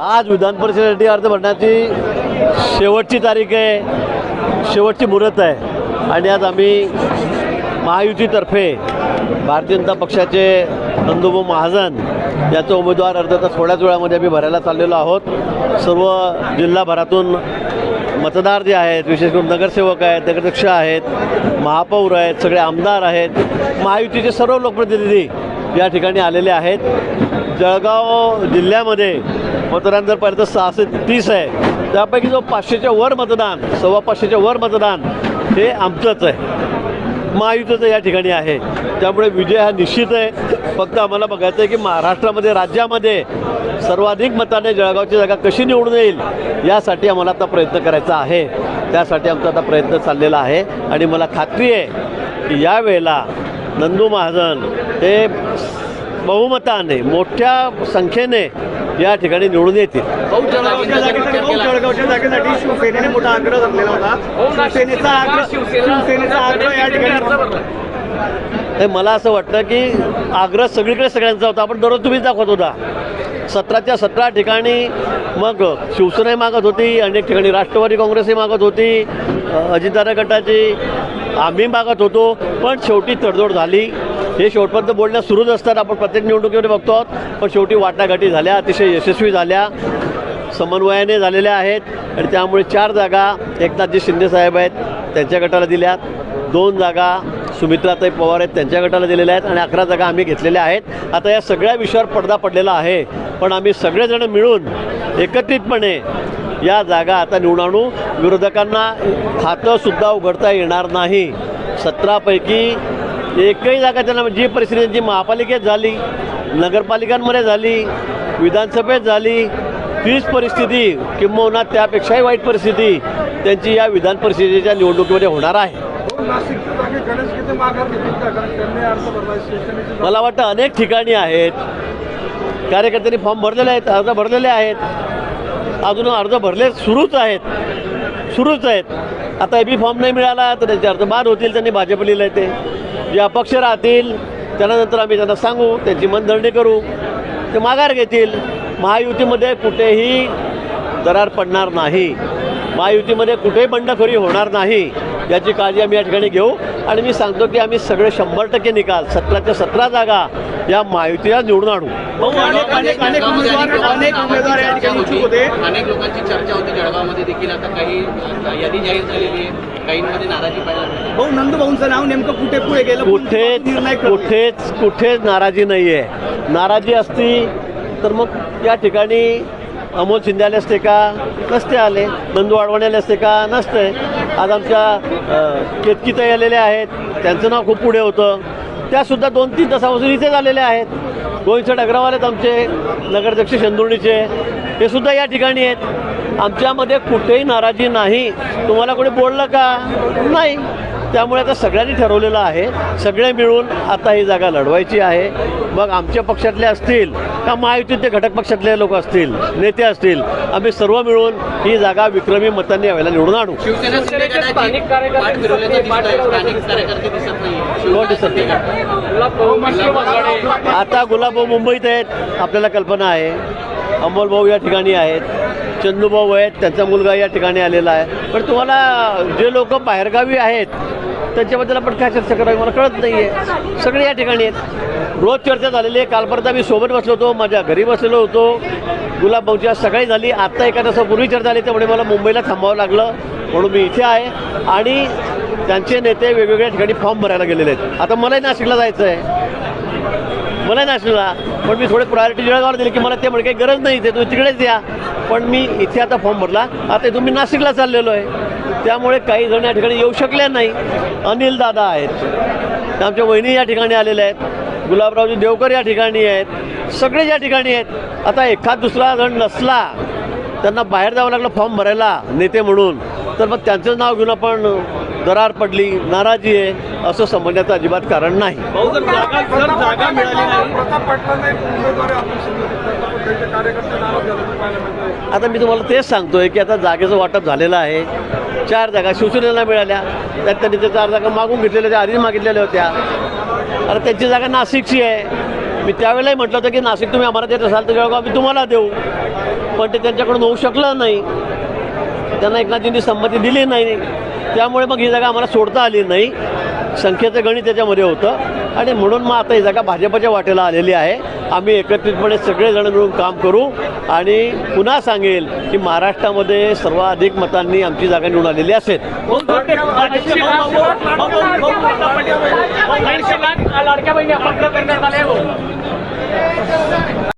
आज विधान परिषदेसाठी अर्ज भरण्याची शेवटची तारीख आहे, शेवटची मुहूर्त आहे आणि आज आम्ही महायुतीतर्फे भारतीय जनता पक्षाचे नंदुभाऊ महाजन याचा उमेदवार अर्ज तर थोड्याच वेळामध्ये आम्ही भरायला चाललेलो आहोत. सर्व जिल्हाभरातून मतदार जे आहेत, विशेष करून नगरसेवक आहेत, नगराध्यक्ष आहेत, महापौर आहेत, सगळे आमदार आहेत, महायुतीचे सर्व लोकप्रतिनिधी या ठिकाणी आलेले आहेत. जळगाव जिल्ह्यामध्ये मतदान जर पाहिलं तर 630 आहे, त्यापैकी जो 500च्या वर मतदान, 525च्या वर मतदान हे आमचंच आहे, महायुतीचं या ठिकाणी आहे. त्यामुळे विजय हा निश्चित आहे. फक्त आम्हाला बघायचं आहे की महाराष्ट्रामध्ये, राज्यामध्ये सर्वाधिक मताने जळगावची जागा कशी निवडून येईल यासाठी आम्हाला आता प्रयत्न करायचा आहे. त्यासाठी आमचा आता प्रयत्न चाललेला आहे आणि मला खात्री आहे की यावेळेला नंदू महाजन हे बहुमताने, मोठ्या संख्येने या ठिकाणी निवडून येतील. जळगावच्या जागेसाठी शिवसेनेने मोठा आग्रह धरलेला होता. शिवसेनेचा आग्रह या ठिकाणी मला असं वाटतं की आग्रह सगळीकडे सगळ्यांचा होता. आपण दररोज तुम्हीच दाखवत होता. 17च्या 17 ठिकाणी मग शिवसेना मागत होती, अनेक ठिकाणी राष्ट्रवादी काँग्रेसही मागत होती, अजितदादा गटाची आम्ही मागत होतो, पण शेवटी तडजोड झाली. हे शेवटपर्यंत बोलण्यास सुरूच असतात. आपण प्रत्येक निवडणुकीमध्ये बघतो आहोत, पण शेवटी वाटाघाटी झाल्या, अतिशय यशस्वी झाल्या, समन्वयाने झालेल्या आहेत आणि त्यामुळे 4 जागा एकनाथजी शिंदेसाहेब आहेत त्यांच्या गटाला दिल्यात, 2 जागा सुमित्राताई पवार आहेत त्यांच्या गटाला दिलेल्या आहेत आणि 11 जागा आम्ही घेतलेल्या आहेत. आता या सगळ्या विषयावर पडदा पडलेला आहे, पण आम्ही सगळेजण मिळून एकत्रितपणे या जागा आता निवडून आणू. विरोधकांना खातंसुद्धा उघडता येणार नाही. 17 पैकी एकही जागा त्यांना, जी परिस्थिती जी महापालिकेत झाली, नगरपालिकांमध्ये झाली, विधानसभेत झाली, तीच परिस्थिती किंबहुना त्यापेक्षाही वाईट परिस्थिती त्यांची या विधान परिषदेच्या निवडणुकीमध्ये होणार आहे. मला वाटतं अनेक ठिकाणी आहेत, कार्यकर्त्यांनी फॉर्म भरलेले आहेत, अर्ज भरलेले आहेत, अजून अर्ज भरले सुरूच आहेत. आता बी फॉर्म नाही मिळाला तर त्यांचे अर्ज बाद होतील. त्यांनी भाजप लिहिलं आहे, ते जे अपक्ष राहतील त्यानंतर आम्ही त्यांना सांगू, त्यांची मनधरणी करू, ते माघार घेतील. महायुतीमध्ये कुठेही दरार पडणार नाही, महायुतीमध्ये कुठेही बंडखोरी होणार नाही याची काळजी आम्ही या ठिकाणी घेऊ. आणि मी सांगतो की आम्ही सगळे 100% निकाल 17च्या 17 जागा या महायुतीला निवडून आणू. अनेक उमेदवार या ठिकाणी इच्छुक होते. अनेक लोकांची चर्चा होती जळगावमध्ये देखील. आता काही यादी जाहीर झालेली आहे, काहींमध्ये नाराजी पाहायला. भाऊ, नंदूभाऊंचं नाव नेमकं कुठे पुढे गेलं? कुठेच नाराजी नाही आहे. नाराजी असती तर मग या ठिकाणी अमोल शिंदे आले असते का? नसते आले. नंदू अडवाणी आले असते का? नसते. आज आमच्या केतकीताई आलेल्या आहेत, त्यांचं नाव खूप पुढे होतं, त्यासुद्धा 2-3 तासापासून इथे झालेले आहेत. गोविंद अग्रवाल आहेत आमचे नगराध्यक्ष शेंदुर्णीचे, हे सुद्धा या ठिकाणी आहेत. आमच्यामध्ये कुठेही नाराजी नाही. तुम्हाला कोणी बोललं का? नाही. त्यामुळे आता सगळ्यांनी ठरवलेलं आहे, सगळे मिळून आता ही जागा लढवायची आहे. मग आमच्या पक्षातले असतील का महायुतीचे घटक पक्षातले लोक असतील, नेते असतील, आम्ही सर्व मिळून ही जागा विक्रमी मतांनी यावेळेला निवडून आणू. आता गुलाबभाऊ मुंबईत आहेत, आपल्याला कल्पना आहे. अमोल भाऊ या ठिकाणी आहेत, चंदूभाऊ आहेत, त्यांचा मुलगा या ठिकाणी आलेला आहे. पण तुम्हाला जे लोक बाहेरगावी आहेत त्यांच्याबद्दल आपण काय चर्चा करावी मला कळत नाही आहे. सगळे या ठिकाणी आहेत, रोज चर्चा झालेली आहे. कालपर्यंत आम्ही सोबत बसलो होतो, माझ्या घरी बसलेलो होतो. गुलाबभाऊची आज सकाळी झाली, आत्ता एका तासापूर्वी चर्चा झाली, त्यामुळे मला मुंबईला थांबावं लागलं, म्हणून मी इथे आहे. आणि त्यांचे नेते वेगवेगळ्या ठिकाणी फॉर्म भरायला गेलेले आहेत. आता मलाही नाशिकला जायचं आहे, मलाही नाशिकला, पण मी थोडे प्रायोरिटी जळगावला दिली की मला ते म्हणजे काही गरज नाही, ते तुम्ही तिकडेच या. पण मी इथे आता फॉर्म भरला, आता इथून मी नाशिकला चाललेलो आहे. त्यामुळे काही जण या ठिकाणी येऊ शकले नाही. अनिल दादा आहेत, आमच्या वहिनी या ठिकाणी आलेल्या आहेत, गुलाबरावजी देवकर या ठिकाणी आहेत, सगळे या ठिकाणी आहेत. आता एखाद दुसरा जण नसला, त्यांना बाहेर जावं लागलं फॉर्म भरायला नेते म्हणून, तर मग त्यांचं नाव घेऊन आपण दरार पडली, नाराजी आहे असं समजण्याचं अजिबात कारण नाही. जागा मिळाली नाही. आता मी तुम्हाला तेच सांगतोय की आता जागेचं वाटप झालेलं आहे. 4 जागा शिवसेनेला मिळाल्या, त्यात त्यांनी त्या 4 जागा मागून घेतलेल्या होत्या, आधीच मागितलेल्या होत्या. आता त्यांची जागा नाशिकची आहे. मी त्यावेळेलाही म्हटलं होतं की नाशिक तुम्ही आम्हाला देत असाल तर जळगाव आम्ही तुम्हाला देऊ. पण ते त्यांच्याकडून होऊ शकलं नाही. त्यांना एकनाथजींनी संमती दिली नाही. त्यामुळे मग ही जागा आम्हाला सोडता आली नाही. संख्येचं गणित त्याच्यामध्ये होतं आणि म्हणून मग आता ही जागा भाजपच्या वाटेला आलेली आहे. आम्ही एकत्रितपणे सगळेजण मिळून काम करू आणि पुन्हा सांगेल की महाराष्ट्रामध्ये सर्वाधिक मतांनी आमची जागा निवडून आलेली असेल. लाडक्या बहिणी आपण करण्यात आले.